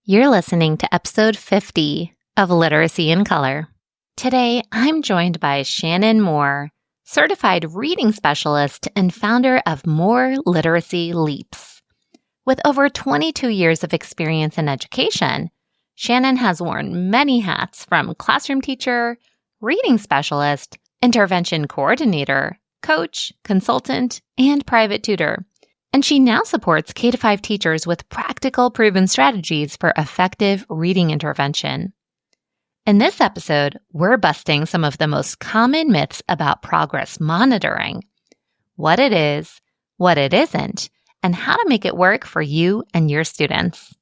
You're listening to episode 50 of Literacy in Color. Today, I'm joined by Shannon Moore, certified reading specialist and founder of More Literacy Leaps. With over 22 years of experience in education, Shannon has worn many hats from classroom teacher, reading specialist, intervention coordinator, coach, consultant, and private tutor. And she now supports K-5 teachers with practical proven strategies for effective reading intervention. In this episode, we're busting some of the most common myths about progress monitoring, what it is, what it isn't, and how to make it work for you and your students.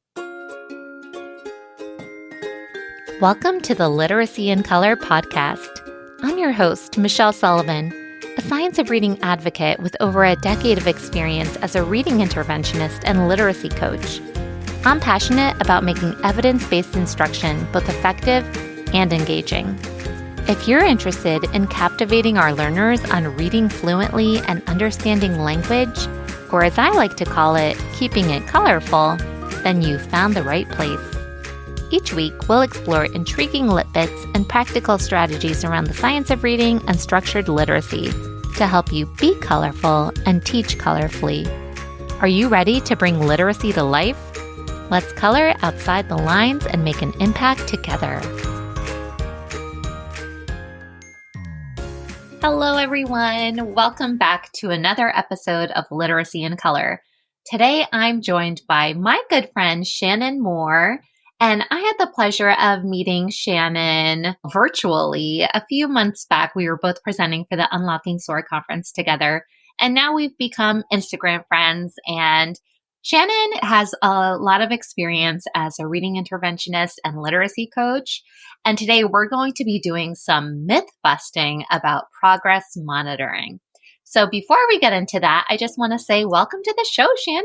Welcome to the Literacy in Color podcast. I'm your host, Michelle Sullivan, a science of reading advocate with over a decade of experience as a reading interventionist and literacy coach. I'm passionate about making evidence-based instruction both effective and engaging. If you're interested in captivating our learners on reading fluently and understanding language, or as I like to call it, keeping it colorful, then you've found the right place. Each week, we'll explore intriguing lit bits and practical strategies around the science of reading and structured literacy to help you be colorful and teach colorfully. Are you ready to bring literacy to life? Let's color outside the lines and make an impact together. Hello, everyone. Welcome back to another episode of Literacy in Color. Today, I'm joined by my good friend, Shannon Moore. And I had the pleasure of meeting Shannon virtually a few months back. We were both presenting for the Unlocking SOAR conference together. And now we've become Instagram friends. And Shannon has a lot of experience as a reading interventionist and literacy coach. And today we're going to be doing some myth busting about progress monitoring. So before we get into that, I just want to say welcome to the show, Shannon.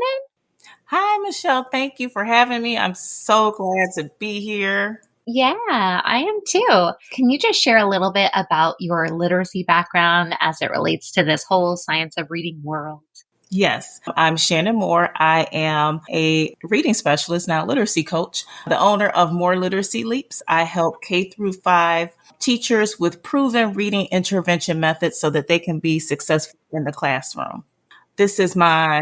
Hi, Michelle. Thank you for having me. I'm so glad to be here. Yeah, I am too. Can you just share a little bit about your literacy background as it relates to this whole science of reading world? Yes, I'm Shannon Moore. I am a reading specialist, now literacy coach, the owner of More Literacy Leaps. I help K-5 teachers with proven reading intervention methods so that they can be successful in the classroom. This is my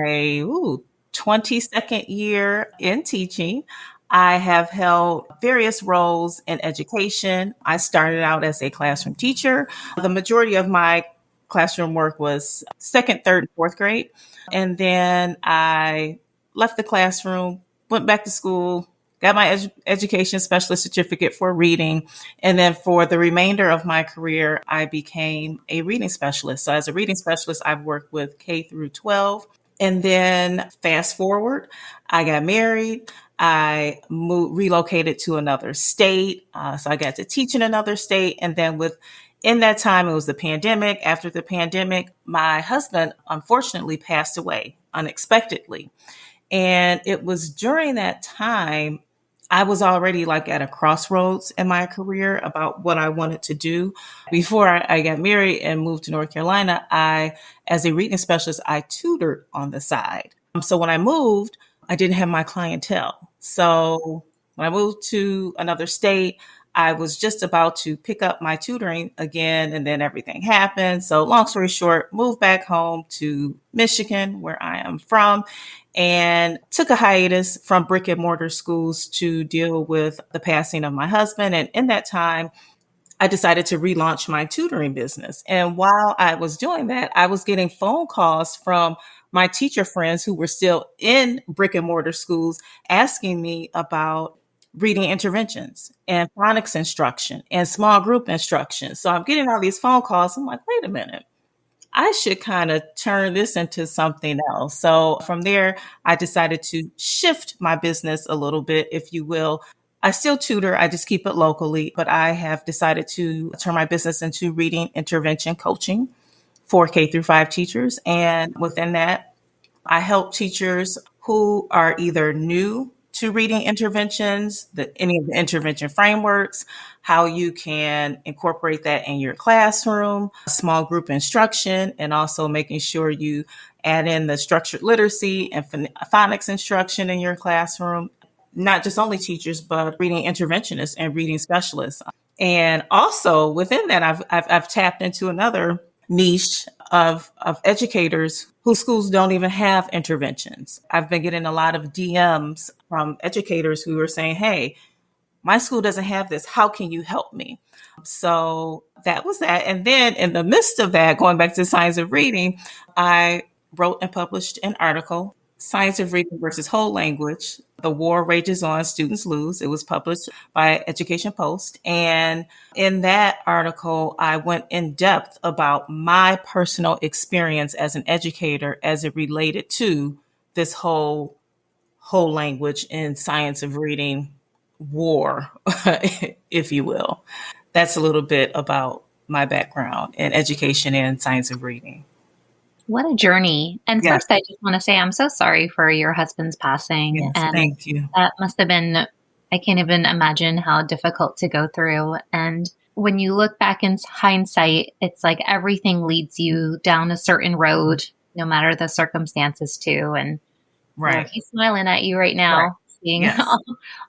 22nd year in teaching. I have held various roles in education. I started out as a classroom teacher. The majority of my classroom work was second, third, and fourth grade. And then I left the classroom, went back to school, got my education specialist certificate for reading. And then for the remainder of my career, I became a reading specialist. So as a reading specialist, I've worked with K through 12. And then fast forward, I got married. I relocated to another state. So I got to teach in another state. And then in that time, it was the pandemic. After the pandemic, my husband unfortunately passed away unexpectedly. And it was during that time, I was already at a crossroads in my career about what I wanted to do. Before I got married and moved to North Carolina, as a reading specialist, I tutored on the side. So when I moved, I didn't have my clientele. So when I moved to another state, I was just about to pick up my tutoring again, and then everything happened. So long story short, moved back home to Michigan, where I am from, and took a hiatus from brick and mortar schools to deal with the passing of my husband. And in that time, I decided to relaunch my tutoring business. And while I was doing that, I was getting phone calls from my teacher friends who were still in brick and mortar schools asking me about reading interventions and phonics instruction and small group instruction. So I'm getting all these phone calls. I'm like, wait a minute. I should kind of turn this into something else. So from there, I decided to shift my business a little bit, if you will. I still tutor. I just keep it locally, but I have decided to turn my business into reading intervention coaching for K-5 teachers. And within that, I help teachers who are either new to reading interventions, any of the intervention frameworks, how you can incorporate that in your classroom, small group instruction, and also making sure you add in the structured literacy and phonics instruction in your classroom. not just only teachers, but reading interventionists and reading specialists. And also within that, I've tapped into another niche of educators whose schools don't even have interventions. I've been getting a lot of DMs from educators who are saying, hey, my school doesn't have this. How can you help me? So that was that. And then in the midst of that, going back to science of reading, I wrote and published an article, Science of Reading versus Whole Language. The war rages on, students lose. It was published by Education Post. And in that article, I went in depth about my personal experience as an educator as it related to this whole language and science of reading war, if you will. That's a little bit about my background in education and science of reading. What a journey. And Yes. first, I just want to say I'm so sorry for your husband's passing. Yes, and thank you. that must have been, I can't even imagine how difficult to go through. And when you look back in hindsight, it's like everything leads you down a certain road, no matter the circumstances too. And Right. he's smiling at you right now, Right. seeing Yes.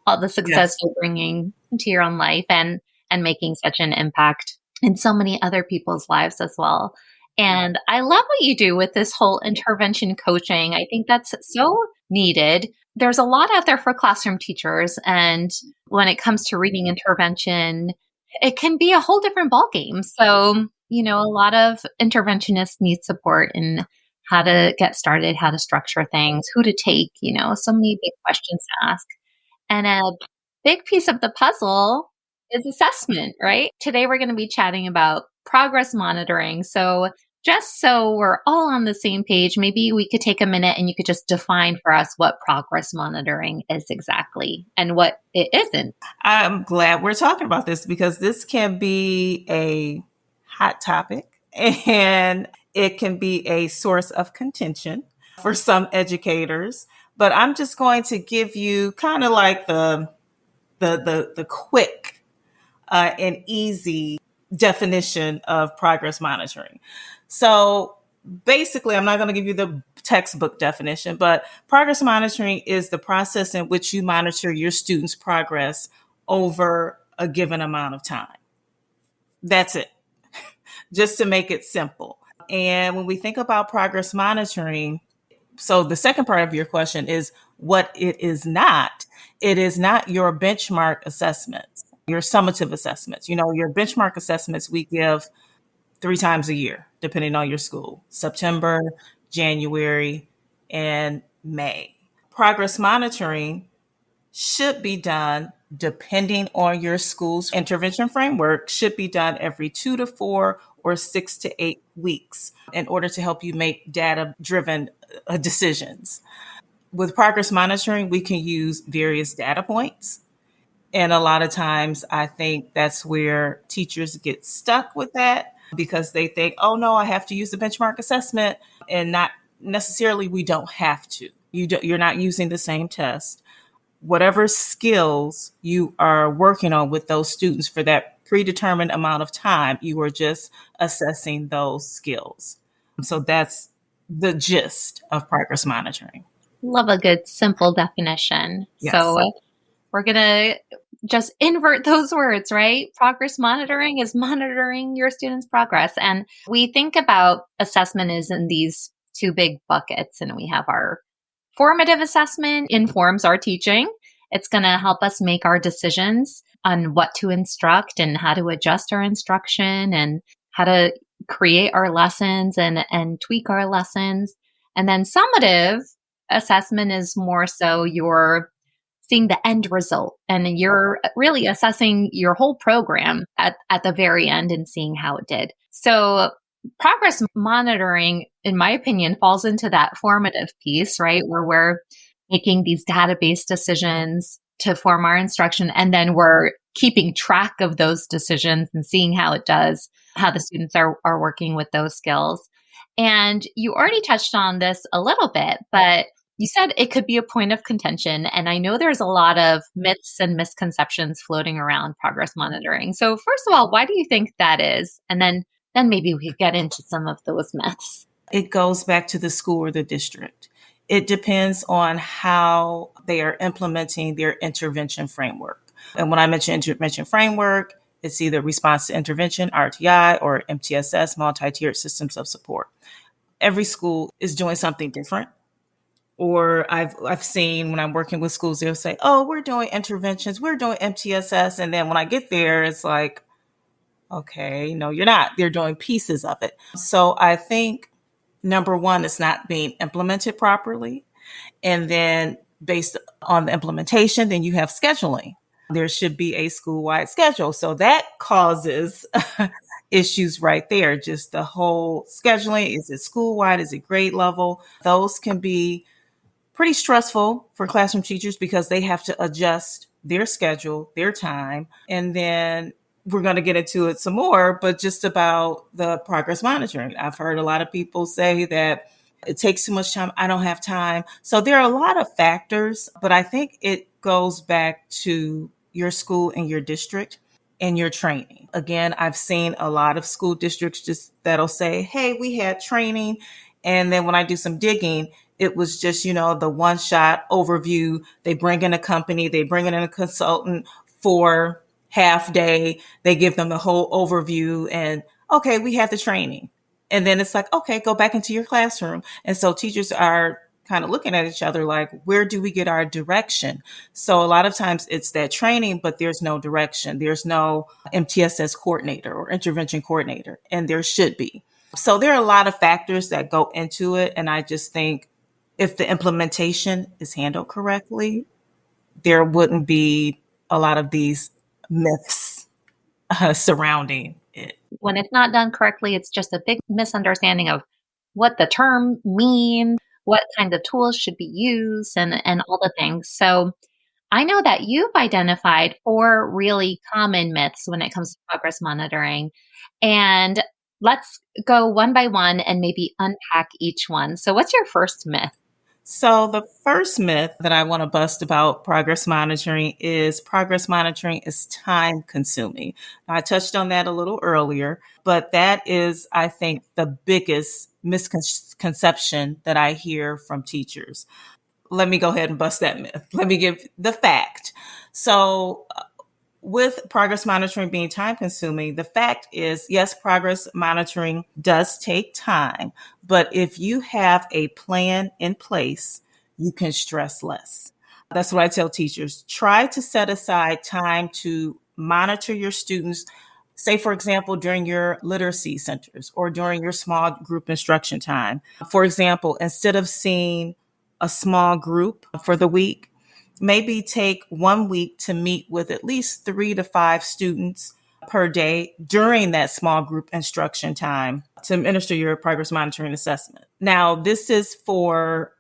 all the success you're bringing into your own life and making such an impact in so many other people's lives as well. And I love what you do with this whole intervention coaching. I think that's so needed. There's a lot out there for classroom teachers. And when it comes to reading intervention, it can be a whole different ballgame. So, a lot of interventionists need support in how to get started, how to structure things, who to take, so many big questions to ask. And a big piece of the puzzle is assessment, right? Today we're going to be chatting about progress monitoring. So just so we're all on the same page, maybe we could take a minute and you could just define for us what progress monitoring is exactly and what it isn't. I'm glad we're talking about this because this can be a hot topic and it can be a source of contention for some educators. But I'm just going to give you kind of like the quick and easy definition of progress monitoring. So basically, I'm not going to give you the textbook definition, but progress monitoring is the process in which you monitor your students' progress over a given amount of time. That's it, just to make it simple. And when we think about progress monitoring, so the second part of your question is what it is not. It is not your benchmark assessments, your summative assessments. Your benchmark assessments we give 3 times a year, depending on your school, September, January, and May. Progress monitoring should be done, depending on your school's intervention framework, should be done every 2 to 4 or 6 to 8 weeks in order to help you make data-driven decisions. With progress monitoring, we can use various data points. And a lot of times I think that's where teachers get stuck with that because they think, oh no, I have to use the benchmark assessment, and not necessarily we don't have to. You're not using the same test. Whatever skills you are working on with those students for that predetermined amount of time, you are just assessing those skills. So that's the gist of progress monitoring. Love a good, simple definition. Yes. So we're going to just invert those words, right? Progress monitoring is monitoring your students' progress. And we think about assessment as in these 2 big buckets. And we have our formative assessment informs our teaching. It's going to help us make our decisions on what to instruct and how to adjust our instruction and how to create our lessons and tweak our lessons. And then summative assessment is more so you're seeing the end result and you're really assessing your whole program at the very end and seeing how it did. So progress monitoring, in my opinion, falls into that formative piece, right? Where we're making these database decisions to form our instruction. And then we're keeping track of those decisions and seeing how it does, how the students are working with those skills. And you already touched on this a little bit, but you said it could be a point of contention. And I know there's a lot of myths and misconceptions floating around progress monitoring. So first of all, why do you think that is? And then maybe we could get into some of those myths. It goes back to the school or the district. It depends on how they are implementing their intervention framework. And when I mention intervention framework, it's either response to intervention, RTI, or MTSS, multi-tiered systems of support. Every school is doing something different. Or I've seen when I'm working with schools, they'll say, "Oh, we're doing interventions, we're doing MTSS," and then when I get there, it's like, "Okay, no, you're not. They're doing pieces of it." So I think number one, it's not being implemented properly, and then based on the implementation, then you have scheduling. There should be a school-wide schedule, so that causes issues right there. Just the whole scheduling. Is it school-wide? Is it grade level? Those can be pretty stressful for classroom teachers because they have to adjust their schedule, their time. And then we're going to get into it some more, but just about the progress monitoring. I've heard a lot of people say that it takes too much time. I don't have time. So there are a lot of factors, but I think it goes back to your school and your district and your training. Again, I've seen a lot of school districts just that'll say, "Hey, we had training." And then when I do some digging, it was just, the one shot overview. They bring in a company, they bring in a consultant for half day. They give them the whole overview and, okay, we have the training. And then it's like, okay, go back into your classroom. And so teachers are kind of looking at each other like, where do we get our direction? So a lot of times it's that training, but there's no direction. There's no MTSS coordinator or intervention coordinator, and there should be. So there are a lot of factors that go into it. And I just think if the implementation is handled correctly, there wouldn't be a lot of these myths surrounding it. When it's not done correctly, it's just a big misunderstanding of what the term means, what kind of tools should be used, and all the things. So I know that you've identified 4 really common myths when it comes to progress monitoring. And let's go one by one and maybe unpack each one. So what's your first myth? So the first myth that I want to bust about progress monitoring is time consuming. I touched on that a little earlier, but that is, I think, the biggest misconception that I hear from teachers. Let me go ahead and bust that myth. Let me give the fact. So with progress monitoring being time consuming, the fact is, yes, progress monitoring does take time, but if you have a plan in place, you can stress less. That's what I tell teachers. Try to set aside time to monitor your students. Say, for example, during your literacy centers or during your small group instruction time. For example, instead of seeing a small group for the week, maybe take 1 week to meet with at least 3 to 5 students per day during that small group instruction time to administer your progress monitoring assessment. Now, this is for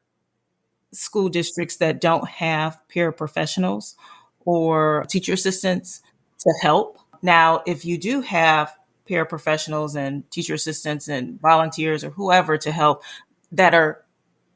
school districts that don't have paraprofessionals or teacher assistants to help. Now, if you do have paraprofessionals and teacher assistants and volunteers or whoever to help that are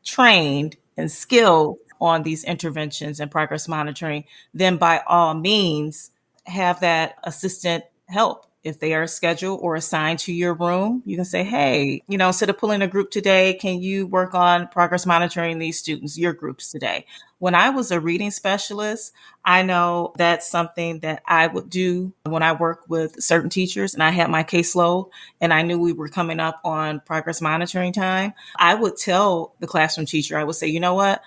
trained and skilled on these interventions and progress monitoring, then by all means, have that assistant help. If they are scheduled or assigned to your room, you can say, "Hey, instead of pulling a group today, can you work on progress monitoring these students, your groups today?" When I was a reading specialist, I know that's something that I would do when I work with certain teachers and I had my caseload and I knew we were coming up on progress monitoring time. I would tell the classroom teacher, I would say, "You know what?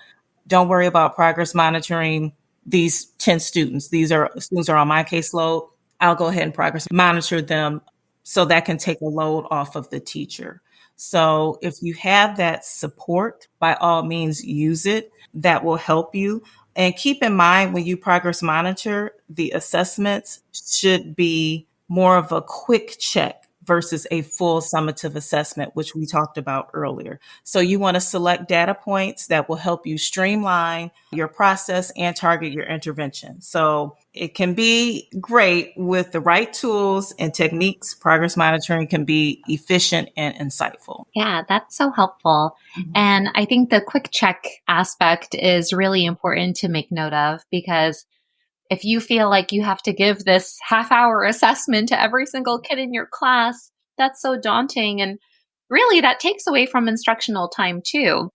Don't worry about progress monitoring these 10 students. These are students are on my caseload. I'll go ahead and progress monitor them so that can take a load off of the teacher." So if you have that support, by all means, use it. That will help you. And keep in mind when you progress monitor, the assessments should be more of a quick check versus a full summative assessment, which we talked about earlier. So you want to select data points that will help you streamline your process and target your intervention. So it can be great with the right tools and techniques. Progress monitoring can be efficient and insightful. Yeah, that's so helpful. And I think the quick check aspect is really important to make note of because if you feel like you have to give this half-hour assessment to every single kid in your class, that's so daunting. And really, that takes away from instructional time too.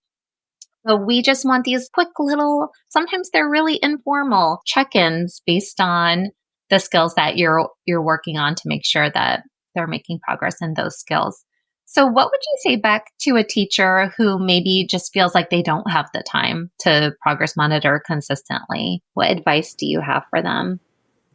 So we just want these quick little, sometimes they're really informal check-ins based on the skills that you're working on to make sure that they're making progress in those skills. So what would you say back to a teacher who maybe just feels like they don't have the time to progress monitor consistently? What advice do you have for them?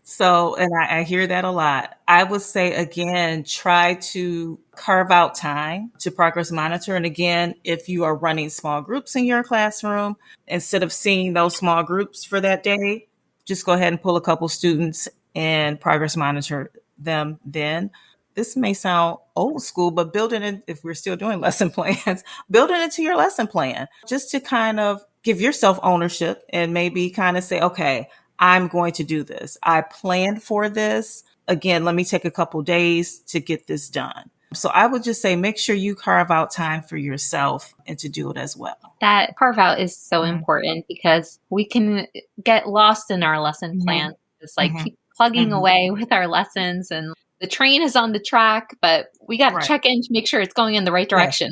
So, and I hear that a lot. I would say again, try to carve out time to progress monitor. And again, if you are running small groups in your classroom, instead of seeing those small groups for that day, just go ahead and pull a couple students and progress monitor them then. This may sound old school, but build it in, if we're still doing lesson plans, build it into your lesson plan just to kind of give yourself ownership and maybe kind of say, okay, I'm going to do this. I planned for this. Again, let me take a couple days to get this done. So I would just say make sure you carve out time for yourself and to do it as well. That carve out is so important because we can get lost in our lesson plan. Just like keep plugging away with our lessons, and the train is on the track, but we got to check in to make sure it's going in the right direction.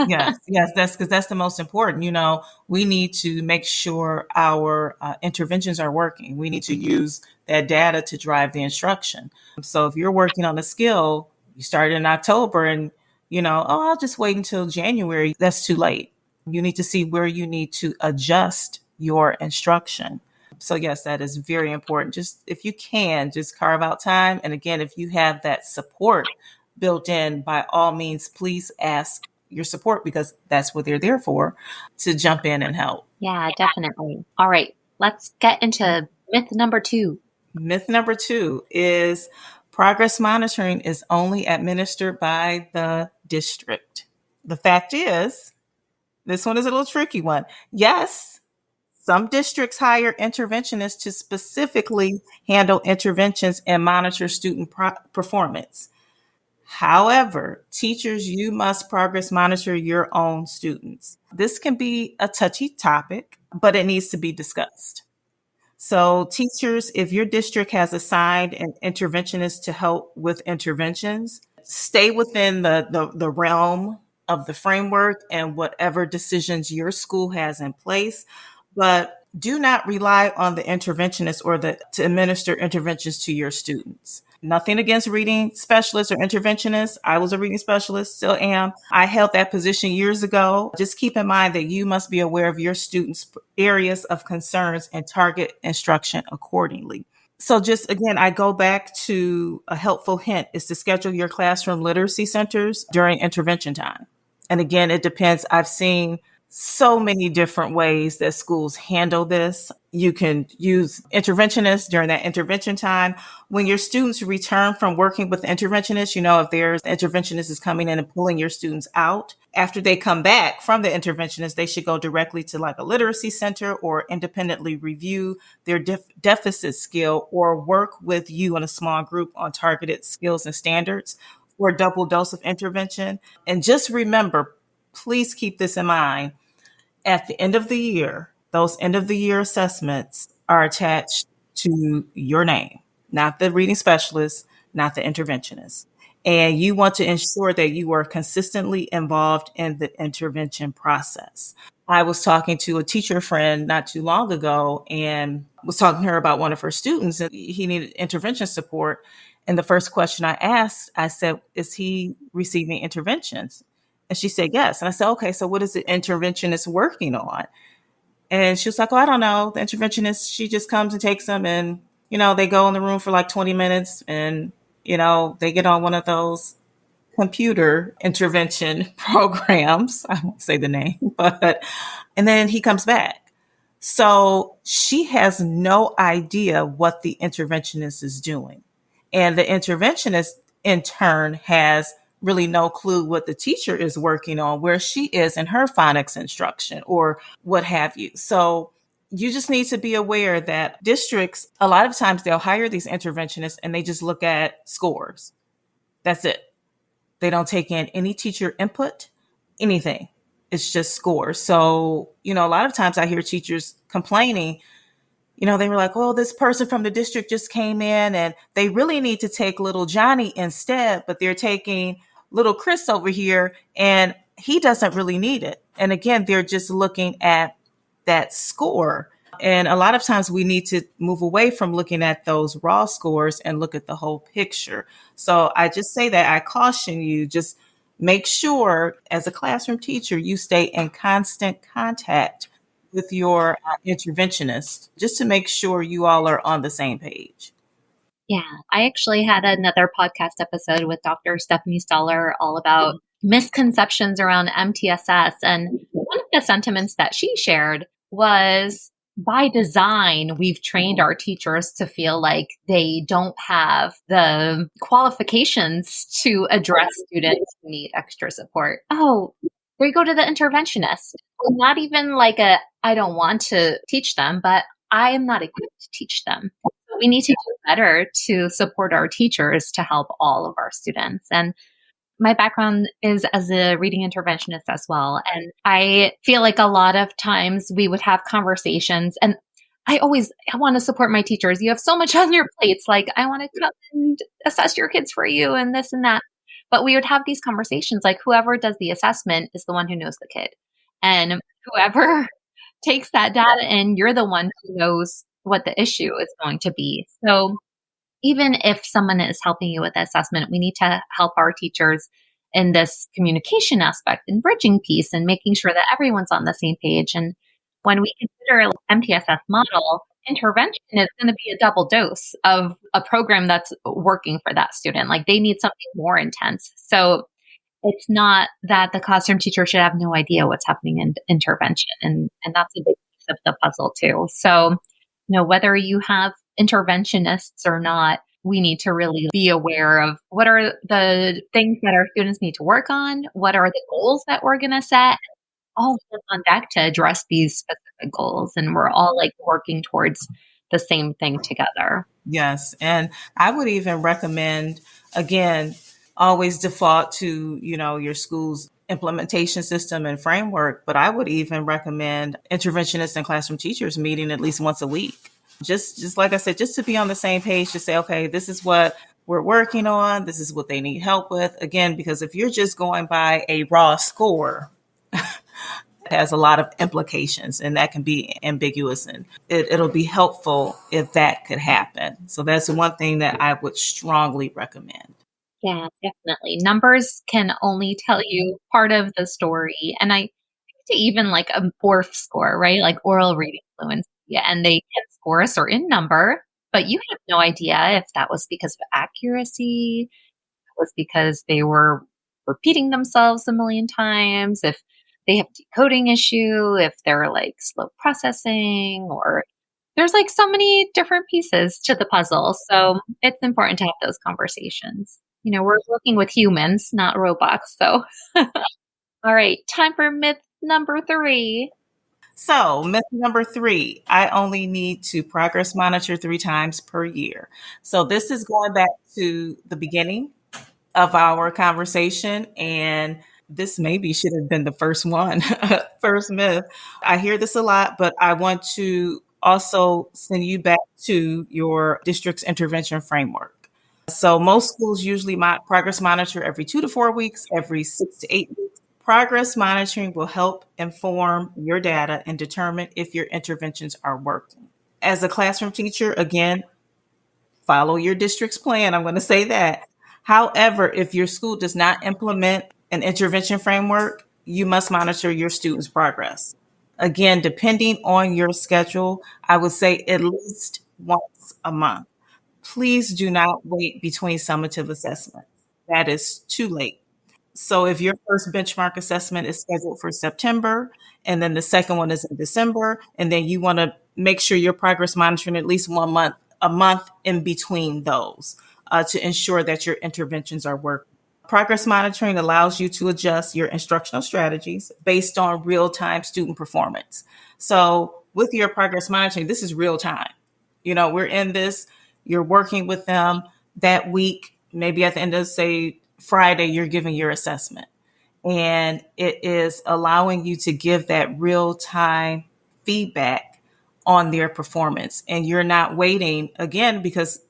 Yes, that's because that's the most important. You know, we need to make sure our interventions are working. We need to use that data to drive the instruction. So if you're working on a skill, you started in October and, I'll just wait until January. That's too late. You need to see where you need to adjust your instruction. So yes, that is very important. Just if you can, just carve out time. And again, if you have that support built in, by all means, please ask your support because that's what they're there for, to jump in and help. Yeah, definitely. All right, let's get into myth number 2. Myth number 2 is progress monitoring is only administered by the district. The fact is, this one is a little tricky one. Yes, some districts hire interventionists to specifically handle interventions and monitor student performance. However, teachers, you must progress monitor your own students. This can be a touchy topic, but it needs to be discussed. So teachers, if your district has assigned an interventionist to help with interventions, stay within the realm of the framework and whatever decisions your school has in place. But do not rely on the interventionist or to administer interventions to your students. Nothing against reading specialists or interventionists. I was a reading specialist, still am. I held that position years ago. Just keep in mind that you must be aware of your students' areas of concerns and target instruction accordingly. So just again, I go back to a helpful hint is to schedule your classroom literacy centers during intervention time. And again, it depends. I've seen so many different ways that schools handle this. You can use interventionists during that intervention time. When your students return from working with interventionists, if there's interventionist is coming in and pulling your students out, after they come back from the interventionist, they should go directly to like a literacy center or independently review their deficit skill or work with you in a small group on targeted skills and standards for a double dose of intervention. And just remember, please keep this in mind. At the end of the year, those end of the year assessments are attached to your name, not the reading specialist, not the interventionist. And you want to ensure that you are consistently involved in the intervention process. I was talking to a teacher friend not too long ago and was talking to her about one of her students, and he needed intervention support. And the first question I asked, I said, is he receiving interventions? And she said, yes. And I said, okay, so what is the interventionist working on? And she was like, oh, I don't know. The interventionist, she just comes and takes them and, they go in the room for like 20 minutes and, they get on one of those computer intervention programs. I won't say the name, and then he comes back. So she has no idea what the interventionist is doing. And the interventionist in turn has really no clue what the teacher is working on, where she is in her phonics instruction or what have you. So you just need to be aware that districts, a lot of times they'll hire these interventionists and they just look at scores. That's it. They don't take in any teacher input, anything. It's just scores. So, a lot of times I hear teachers complaining, they were like, oh, this person from the district just came in and they really need to take little Johnny instead, but they're taking little Chris over here and he doesn't really need it. And again, they're just looking at that score. And a lot of times we need to move away from looking at those raw scores and look at the whole picture. So I just say that I caution you, just make sure as a classroom teacher, you stay in constant contact with your interventionist just to make sure you all are on the same page. Yeah, I actually had another podcast episode with Dr. Stephanie Stoller all about misconceptions around MTSS. And one of the sentiments that she shared was, by design, we've trained our teachers to feel like they don't have the qualifications to address students who need extra support. Oh, they go to the interventionist. Not even like I don't want to teach them, but I am not equipped to teach them. We need to do better to support our teachers to help all of our students. And my background is as a reading interventionist as well. And I feel like a lot of times we would have conversations, and I want to support my teachers. You have so much on your plates. Like, I want to come and assess your kids for you and this and that. But we would have these conversations like whoever does the assessment is the one who knows the kid. And whoever takes that data in, you're the one who knows what the issue is going to be. So even if someone is helping you with the assessment, we need to help our teachers in this communication aspect and bridging piece and making sure that everyone's on the same page. And when we consider MTSS model, intervention is going to be a double dose of a program that's working for that student. Like, they need something more intense. So it's not that the classroom teacher should have no idea what's happening in intervention. And that's a big piece of the puzzle too. So, whether you have interventionists or not, we need to really be aware of what are the things that our students need to work on, what are the goals that we're going to set, all on deck to address these specific goals. And we're all like working towards the same thing together. Yes. And I would even recommend, again, always default to, your school's implementation system and framework, but I would even recommend interventionists and classroom teachers meeting at least once a week. Just like I said, just to be on the same page, to say, okay, this is what we're working on. This is what they need help with. Again, because if you're just going by a raw score, it has a lot of implications, and that can be ambiguous, and it'll be helpful if that could happen. So that's one thing that I would strongly recommend. Yeah, definitely. Numbers can only tell you part of the story. And I to even like a ORF score, right? Like oral reading fluency. And they can score a certain number, but you have no idea if that was because of accuracy, if it was because they were repeating themselves a million times, if they have a decoding issue, if they're like slow processing, or there's like so many different pieces to the puzzle. So it's important to have those conversations. We're working with humans, not robots. So, all right, time for myth number 3. So myth number 3, I only need to progress monitor 3 times per year. So this is going back to the beginning of our conversation, and this maybe should have been the first one, first myth. I hear this a lot, but I want to also send you back to your district's intervention framework. So most schools usually progress monitor every 2 to 4 weeks, every 6 to 8 weeks. Progress monitoring will help inform your data and determine if your interventions are working. As a classroom teacher, again, follow your district's plan. I'm going to say that. However, if your school does not implement an intervention framework, you must monitor your students' progress. Again, depending on your schedule, I would say at least once a month. Please do not wait between summative assessments. That is too late. So if your first benchmark assessment is scheduled for September, and then the second one is in December, and then you want to make sure you're progress monitoring at least a month in between those to ensure that your interventions are working. Progress monitoring allows you to adjust your instructional strategies based on real-time student performance. So with your progress monitoring, this is real time. We're in this, you're working with them that week, maybe at the end of, say, Friday, you're giving your assessment. And it is allowing you to give that real-time feedback on their performance. And you're not waiting, again, because,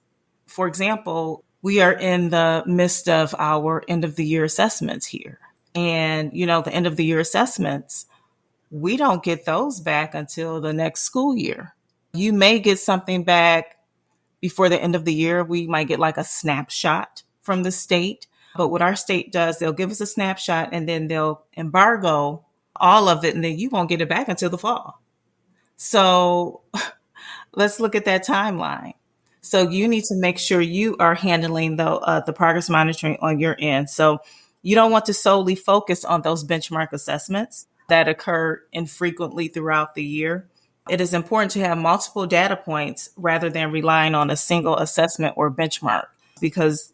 for example, we are in the midst of our end of the year assessments here. And, the end of the year assessments, we don't get those back until the next school year. You may get something back before the end of the year. We might get like a snapshot from the state. But what our state does, they'll give us a snapshot and then they'll embargo all of it, and then you won't get it back until the fall. So let's look at that timeline. So you need to make sure you are handling the progress monitoring on your end. So you don't want to solely focus on those benchmark assessments that occur infrequently throughout the year. It is important to have multiple data points rather than relying on a single assessment or benchmark, because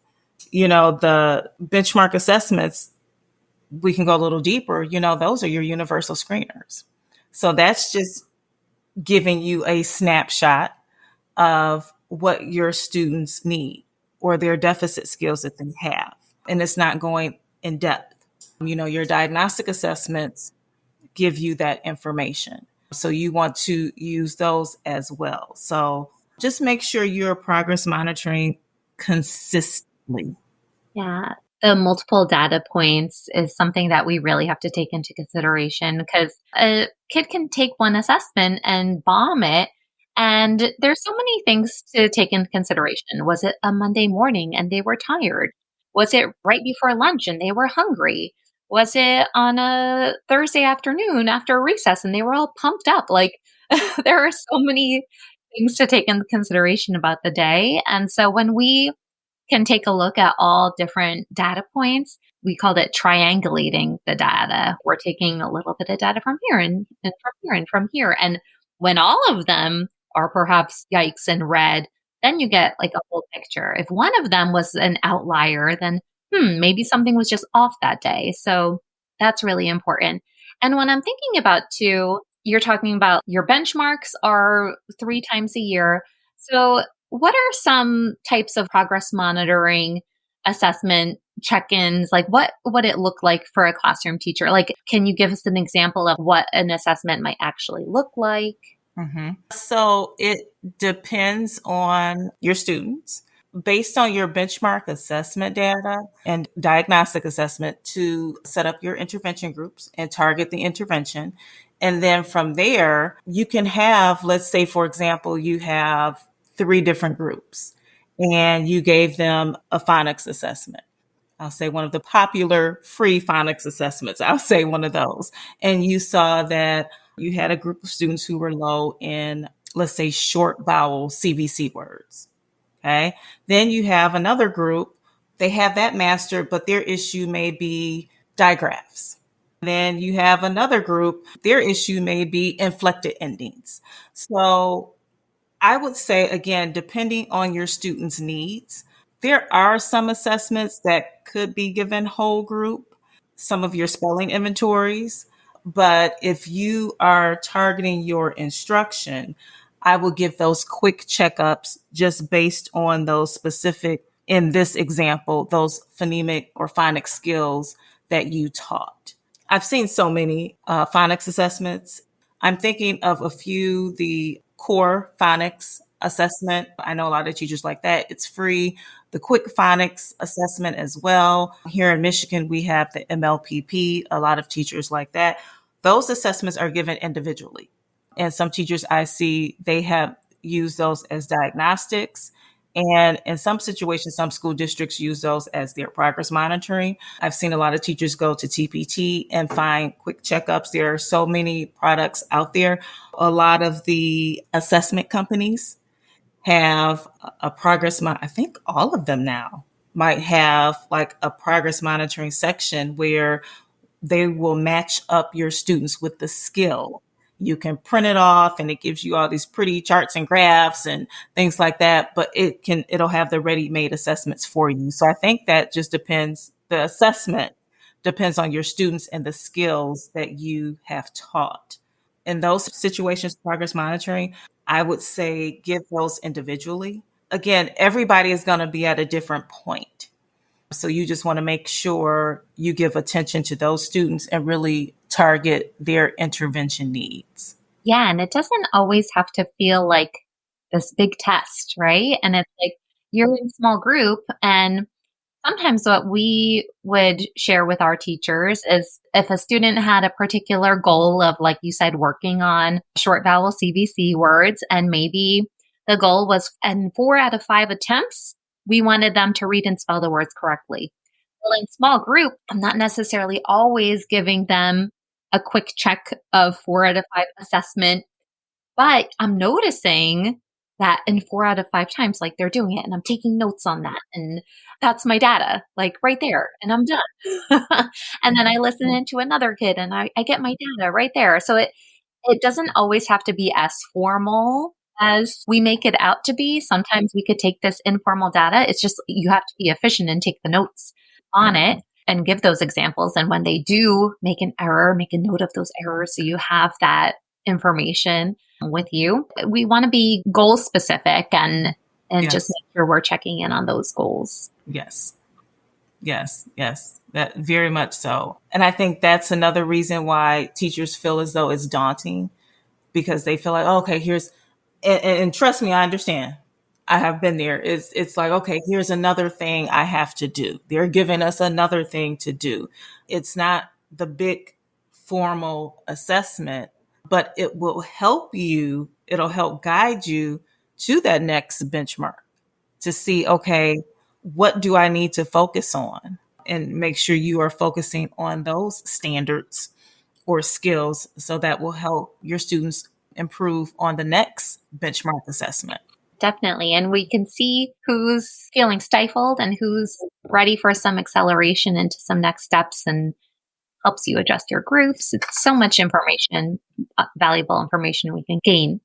the benchmark assessments, we can go a little deeper. Those are your universal screeners. So that's just giving you a snapshot of what your students need or their deficit skills that they have. And it's not going in depth. Your diagnostic assessments give you that information. So you want to use those as well. So just make sure you're progress monitoring consistently. Yeah. The multiple data points is something that we really have to take into consideration, because a kid can take one assessment and bomb it. And there's so many things to take into consideration. Was it a Monday morning and they were tired? Was it right before lunch and they were hungry? Was it on a Thursday afternoon after recess and they were all pumped up? Like, there are so many things to take into consideration about the day. And so when we can take a look at all different data points. We called it triangulating the data. We're taking a little bit of data from here and from here and from here. And when all of them are perhaps yikes and red, then you get like a whole picture. If one of them was an outlier, then maybe something was just off that day. So that's really important. And when I'm thinking about too, you're talking about your benchmarks are 3 times a year. So what are some types of progress monitoring assessment check-ins? Like what would it look like for a classroom teacher? Like, can you give us an example of what an assessment might actually look like? Mm-hmm. So it depends on your students. Based on your benchmark assessment data and diagnostic assessment, to set up your intervention groups and target the intervention. And then from there, you can have, let's say, for example, you have 3 different groups and you gave them a phonics assessment. I'll say one of the popular free phonics assessments. I'll say one of those. And you saw that you had a group of students who were low in, let's say, short vowel CVC words. Okay. Then you have another group. They have that mastered, but their issue may be digraphs. Then you have another group. Their issue may be inflected endings. So I would say, again, depending on your students' needs, there are some assessments that could be given whole group, some of your spelling inventories. But if you are targeting your instruction, I will give those quick checkups just based on those specific, in this example, those phonemic or phonics skills that you taught. I've seen so many phonics assessments. I'm thinking of a few, the core phonics assessment. I know a lot of teachers like that. It's free. The quick phonics assessment as well. Here in Michigan, we have the MLPP. A lot of teachers like that. Those assessments are given individually. And some teachers I see, they have used those as diagnostics. And in some situations, some school districts use those as their progress monitoring. I've seen a lot of teachers go to TPT and find quick checkups. There are so many products out there. A lot of the assessment companies have a progress, I think all of them now might have like a progress monitoring section where they will match up your students with the skill. You can print it off and it gives you all these pretty charts and graphs and things like that, but it'll have the ready-made assessments for you. So I think that just depends, the assessment depends on your students and the skills that you have taught. In those situations, progress monitoring, I would say give those individually. Again, everybody is going to be at a different point. So you just want to make sure you give attention to those students and really target their intervention needs. Yeah. And it doesn't always have to feel like this big test, right? And it's like you're in a small group and Sometimes what we would share with our teachers is if a student had a particular goal of, like you said, working on short vowel CVC words, and maybe the goal was in 4 out of 5 attempts, we wanted them to read and spell the words correctly. Well, in small group, I'm not necessarily always giving them a quick check of 4 out of 5 assessment, but I'm noticing that in 4 out of 5 times, like they're doing it and I'm taking notes on that. And that's my data, like right there, and I'm done. And then I listen into another kid and I get my data right there. So it doesn't always have to be as formal as we make it out to be. Sometimes we could take this informal data. It's just you have to be efficient and take the notes on it and give those examples. And when they do make an error, make a note of those errors so you have that information with you. We want to be goal specific and Yes. just make sure we're checking in on those goals. Yes. That very much so. And I think that's another reason why teachers feel as though it's daunting, because they feel like, oh, okay, here's, and trust me, I understand. I have been there. It's like, okay, here's another thing I have to do. They're giving us another thing to do. It's not the big formal assessment, but it will help you. It'll help guide you to that next benchmark to see, okay, what do I need to focus on? And make sure you are focusing on those standards or skills so that will help your students improve on the next benchmark assessment. Definitely. And we can see who's feeling stifled and who's ready for some acceleration into some next steps and helps you adjust your groups. It's so much information, valuable information we can gain.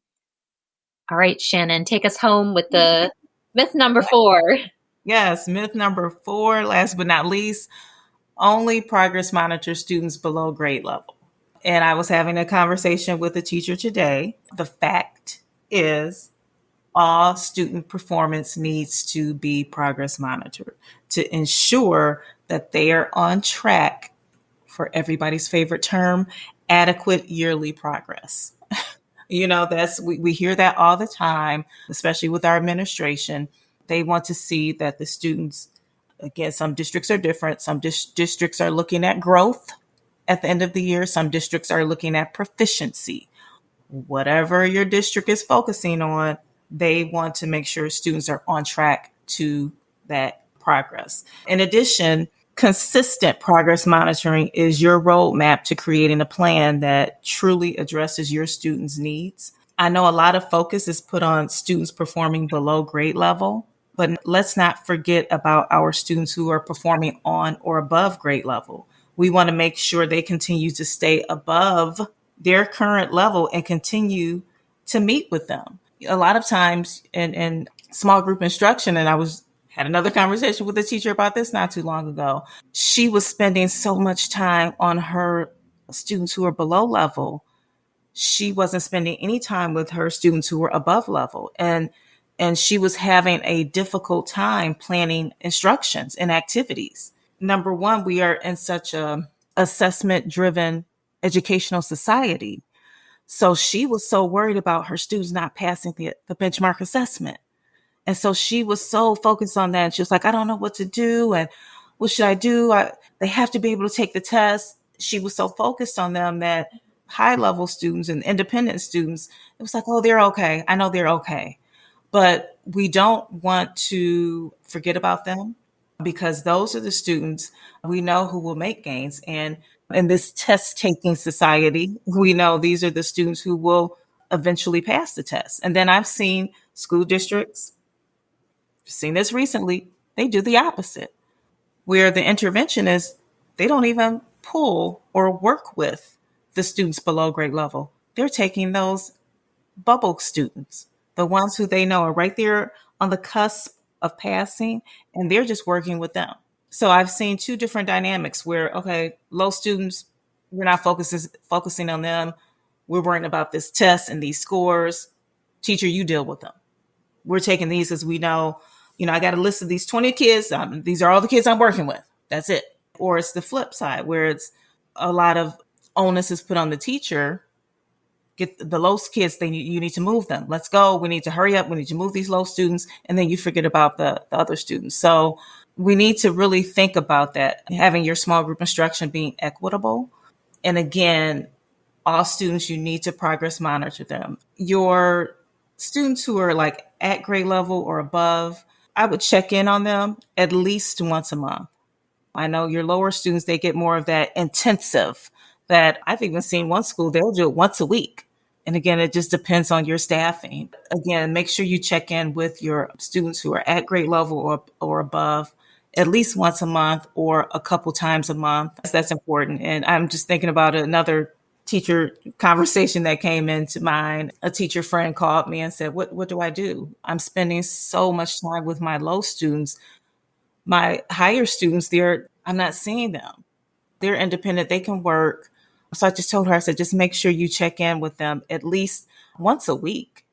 All right, Shannon, take us home with the myth number 4. Yes, myth number 4, last but not least, only progress monitor students below grade level. And I was having a conversation with a teacher today. The fact is, all student performance needs to be progress monitored to ensure that they are on track for everybody's favorite term, adequate yearly progress. We hear that all the time, especially with our administration. They want to see that the students, again, some districts are different. Some districts are looking at growth at the end of the year. Some districts are looking at proficiency. Whatever your district is focusing on, they want to make sure students are on track to that progress. In addition, consistent progress monitoring is your roadmap to creating a plan that truly addresses your students' needs. I know a lot of focus is put on students performing below grade level, but let's not forget about our students who are performing on or above grade level. We want to make sure they continue to stay above their current level and continue to meet with them. A lot of times in small group instruction, and had another conversation with a teacher about this not too long ago. She was spending so much time on her students who are below level. She wasn't spending any time with her students who were above level. And she was having a difficult time planning instructions and activities. Number one, we are in such a assessment-driven educational society. So she was so worried about her students not passing the benchmark assessment. And so she was so focused on that. And she was like, I don't know what to do. And what should I do? They have to be able to take the test. She was so focused on them that high level students and independent students, it was like, oh, they're okay. I know they're okay. But we don't want to forget about them, because those are the students we know who will make gains. And in this test taking society, we know these are the students who will eventually pass the test. And then I've seen school districts, seen this recently, they do the opposite, where the interventionists, they don't even pull or work with the students below grade level. They're taking those bubble students, the ones who they know are right there on the cusp of passing, and they're just working with them. So I've seen two different dynamics where, okay, low students, we're not focusing on them. We're worrying about this test and these scores. Teacher, you deal with them. We're taking these as we know, I got a list of these 20 kids. These are all the kids I'm working with. That's it. Or it's the flip side where it's a lot of onus is put on the teacher. Get the low kids, you need to move them. Let's go. We need to hurry up. We need to move these low students. And then you forget about the other students. So we need to really think about that, having your small group instruction being equitable. And again, all students, you need to progress monitor them. Your students who are like at grade level or above, I would check in on them at least once a month. I know your lower students, they get more of that intensive that I've even seen one school, they'll do it once a week. And again, it just depends on your staffing. Again, make sure you check in with your students who are at grade level or above at least once a month or a couple times a month. That's important. And I'm just thinking about another teacher conversation that came into mind. A teacher friend called me and said, what do I do? I'm spending so much time with my low students. My higher students, I'm not seeing them. They're independent. They can work. So I just told her, I said, just make sure you check in with them at least once a week.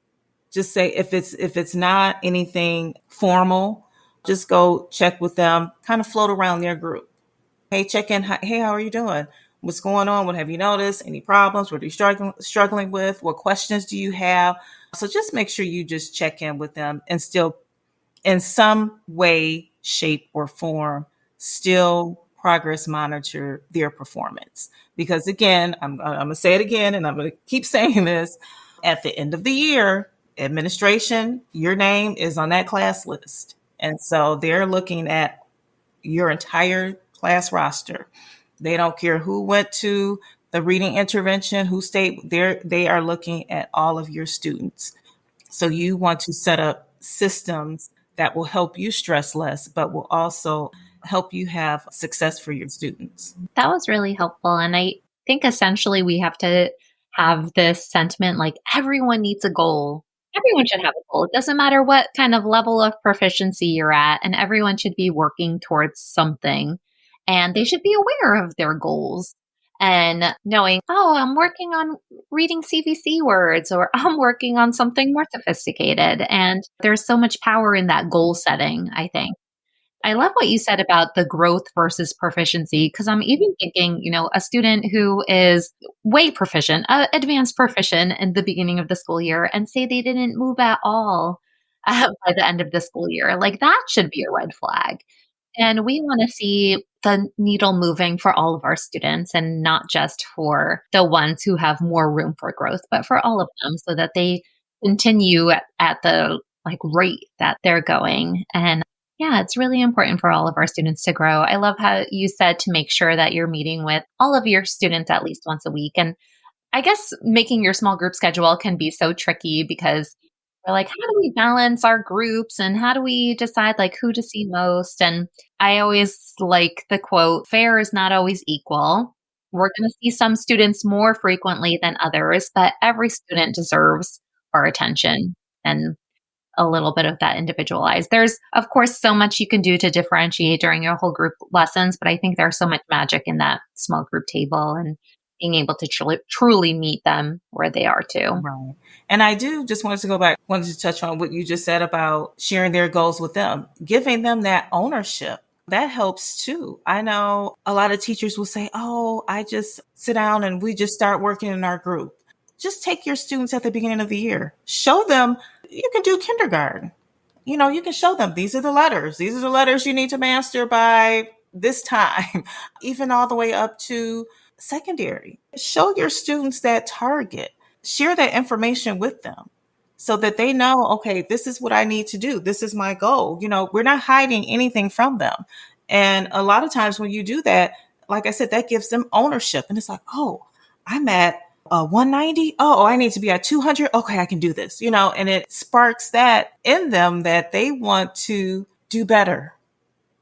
Just say if it's not anything formal, just go check with them, kind of float around their group. Hey, check in. Hey, how are you doing? What's going on? What have you noticed? Any problems? What are you struggling with? What questions do you have? So just make sure you just check in with them and still in some way, shape, or form, still progress monitor their performance. Because again, I'm going to say it again, and I'm going to keep saying this. At the end of the year, administration, your name is on that class list. And so they're looking at your entire class roster. They don't care who went to the reading intervention, who stayed there. They are looking at all of your students. So you want to set up systems that will help you stress less, but will also help you have success for your students. That was really helpful. And I think essentially we have to have this sentiment like everyone needs a goal. Everyone should have a goal. It doesn't matter what kind of level of proficiency you're at, and everyone should be working towards something. And they should be aware of their goals and knowing, oh, I'm working on reading CVC words, or I'm working on something more sophisticated. And there's so much power in that goal setting, I think. I love what you said about the growth versus proficiency, because I'm even thinking, a student who is way proficient, advanced proficient in the beginning of the school year, and say they didn't move at all by the end of the school year. Like that should be a red flag. And we want to see the needle moving for all of our students and not just for the ones who have more room for growth, but for all of them so that they continue at the rate that they're going. And yeah, it's really important for all of our students to grow. I love how you said to make sure that you're meeting with all of your students at least once a week. And I guess making your small group schedule can be so tricky because we're like, how do we balance our groups and how do we decide who to see most? And I always like the quote, fair is not always equal. We're going to see some students more frequently than others, but every student deserves our attention and a little bit of that individualized. There's, of course, so much you can do to differentiate during your whole group lessons, but I think there's so much magic in that small group table and being able to truly meet them where they are too. Right. And I do just wanted to touch on what you just said about sharing their goals with them, giving them that ownership. That helps too. I know a lot of teachers will say, oh, I just sit down and we just start working in our group. Just take your students at the beginning of the year. Show them you can do kindergarten. You can show them these are the letters. These are the letters you need to master by this time, even all the way up to secondary. Show your students that target. Share that information with them so that they know, okay, this is what I need to do. This is my goal. We're not hiding anything from them. And a lot of times when you do that, like I said, that gives them ownership. And it's like, oh, I'm at 190. Oh, I need to be at 200. Okay, I can do this, and it sparks that in them that they want to do better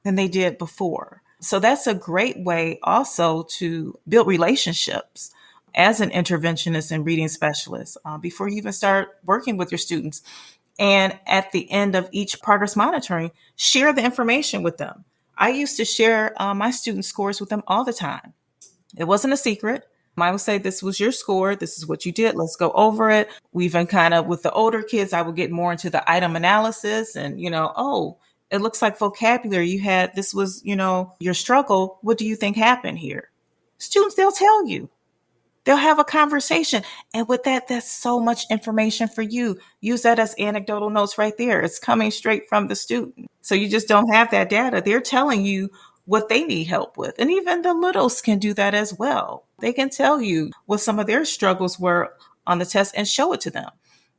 than they did before. So that's a great way also to build relationships as an interventionist and reading specialist before you even start working with your students. And at the end of each progress monitoring, share the information with them. I used to share my student scores with them all the time. It wasn't a secret. I would say, this was your score. This is what you did. Let's go over it. We even kind of, with the older kids, I would get more into the item analysis and, oh, it looks like vocabulary. You had, this was, your struggle. What do you think happened here? Students, they'll tell you. they'll have a conversation. And with that, that's so much information for you. Use that as anecdotal notes right there. It's coming straight from the student. So you just don't have that data. They're telling you what they need help with. And even the littles can do that as well. They can tell you what some of their struggles were on the test and show it to them.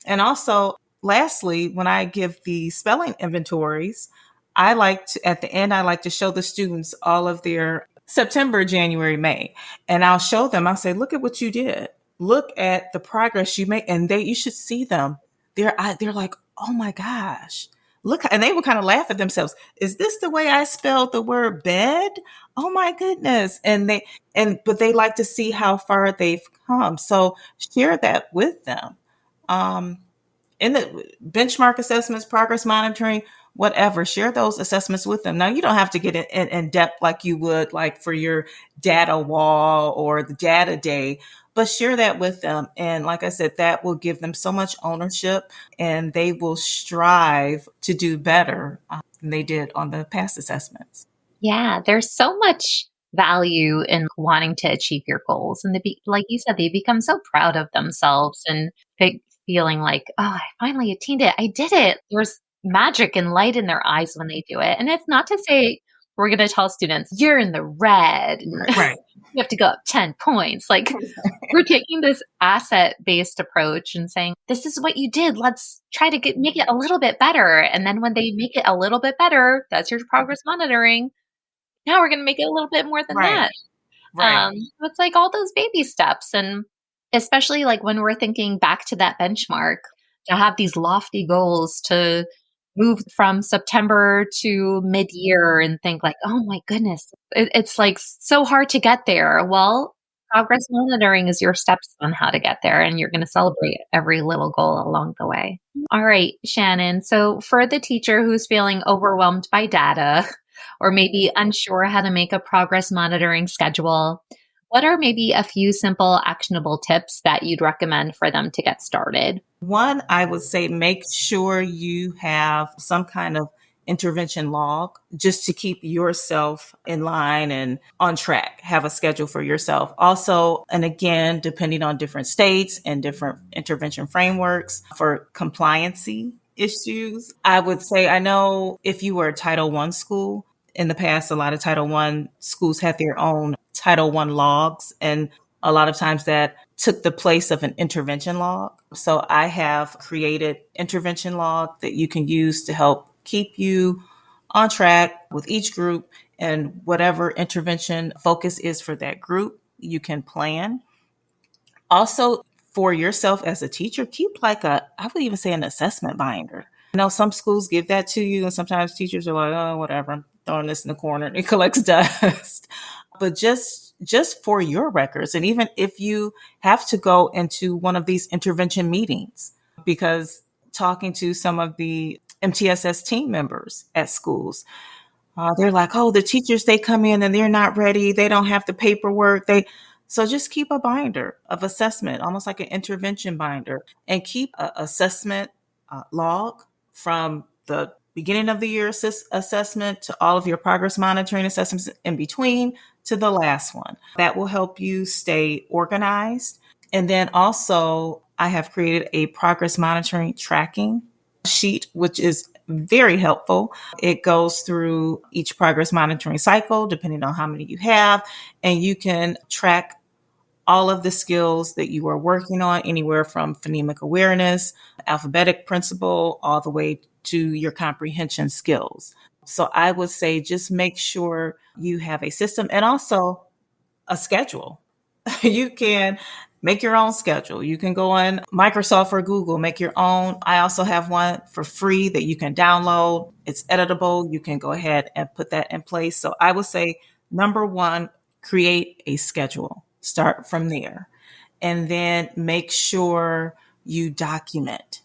And also, lastly, when I give the spelling inventories, I like to, at the end, I like to show the students all of their September, January, May. And I'll show them, I'll say, look at what you did. Look at the progress you make. And you should see them. They're like, oh my gosh. Look, and they will kind of laugh at themselves. Is this the way I spelled the word bed? Oh my goodness. But they like to see how far they've come. So share that with them. In the benchmark assessments, progress monitoring, whatever, share those assessments with them. Now, you don't have to get in depth like you would like for your data wall or the data day, but share that with them. And like I said, that will give them so much ownership, and they will strive to do better than they did on the past assessments. Yeah, there's so much value in wanting to achieve your goals. And like you said, they become so proud of themselves and feeling like, oh, I finally attained it. I did it. There's magic and light in their eyes when they do it. And it's not to say we're going to tell students, you're in the red. Right. You have to go up 10 points. Like, we're taking this asset-based approach and saying, this is what you did. Let's try to make it a little bit better. And then when they make it a little bit better, that's your progress monitoring. Now we're going to make it a little bit more than that. Right. So it's like all those baby steps. And especially like when we're thinking back to that benchmark, to have these lofty goals to move from September to mid-year and think like, oh my goodness, it's like so hard to get there. Well, progress monitoring is your steps on how to get there, and you're going to celebrate every little goal along the way. All right, Shannon. So for the teacher who's feeling overwhelmed by data or maybe unsure how to make a progress monitoring schedule, what are maybe a few simple actionable tips that you'd recommend for them to get started? One, I would say make sure you have some kind of intervention log just to keep yourself in line and on track. Have a schedule for yourself. Also, and again, depending on different states and different intervention frameworks for compliancy issues, I would say, I know if you were a Title I school, in the past, a lot of Title I schools had their own Title I logs, and a lot of times that took the place of an intervention log. So I have created intervention log that you can use to help keep you on track with each group, and whatever intervention focus is for that group, you can plan. Also, for yourself as a teacher, keep I would even say an assessment binder. I know some schools give that to you, and sometimes teachers are like, oh, whatever, I'm throwing this in the corner. It collects dust. But just for your records, and even if you have to go into one of these intervention meetings, because talking to some of the MTSS team members at schools, they're like, oh, the teachers, they come in and they're not ready. They don't have the paperwork. So just keep a binder of assessment, almost like an intervention binder, and keep an assessment log from the beginning of the year assessment to all of your progress monitoring assessments in between to the last one. That will help you stay organized. And then also, I have created a progress monitoring tracking sheet, which is very helpful. It goes through each progress monitoring cycle, depending on how many you have, and you can track all of the skills that you are working on, anywhere from phonemic awareness, alphabetic principle, all the way to your comprehension skills. So I would say just make sure you have a system and also a schedule. You can make your own schedule. You can go on Microsoft or Google, make your own. I also have one for free that you can download. It's editable. You can go ahead and put that in place. So I would say, number one, create a schedule. Start from there. And then make sure you document.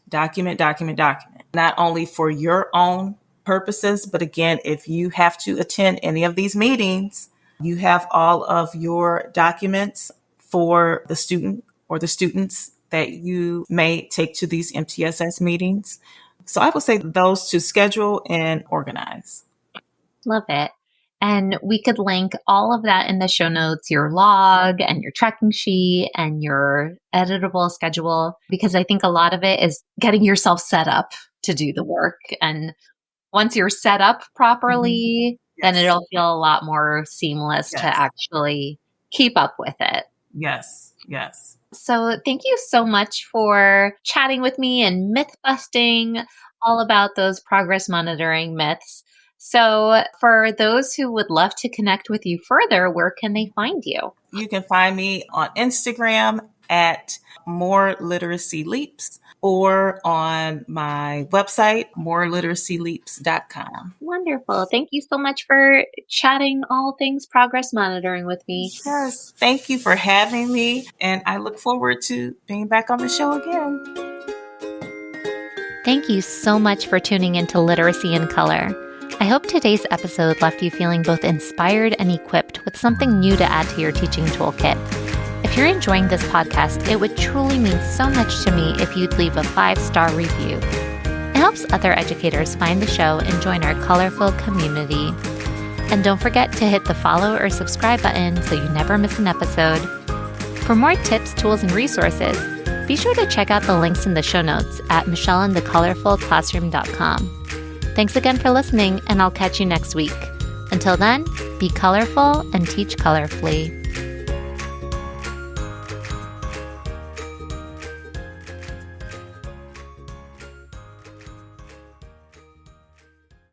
Not only for your own purposes, but again, if you have to attend any of these meetings, you have all of your documents for the student or the students that you may take to these MTSS meetings. So I would say those to schedule and organize. Love it. And we could link all of that in the show notes, your log and your tracking sheet and your editable schedule, because I think a lot of it is getting yourself set up to do the work. And once you're set up properly, then it'll feel a lot more seamless to actually keep up with it. Yes. So thank you so much for chatting with me and myth busting all about those progress monitoring myths. So for those who would love to connect with you further, where can they find you? You can find me on Instagram at More Literacy Leaps or on my website, moreliteracyleaps.com. Wonderful. Thank you so much for chatting all things progress monitoring with me. Yes, thank you for having me, and I look forward to being back on the show again. Thank you so much for tuning into Literacy in Color. I hope today's episode left you feeling both inspired and equipped with something new to add to your teaching toolkit. If you're enjoying this podcast, it would truly mean so much to me if you'd leave a 5-star review. It helps other educators find the show and join our colorful community. And don't forget to hit the follow or subscribe button so you never miss an episode. For more tips, tools, and resources, be sure to check out the links in the show notes at michelleandthecolorfulclassroom.com. Thanks again for listening, and I'll catch you next week. Until then, be colorful and teach colorfully.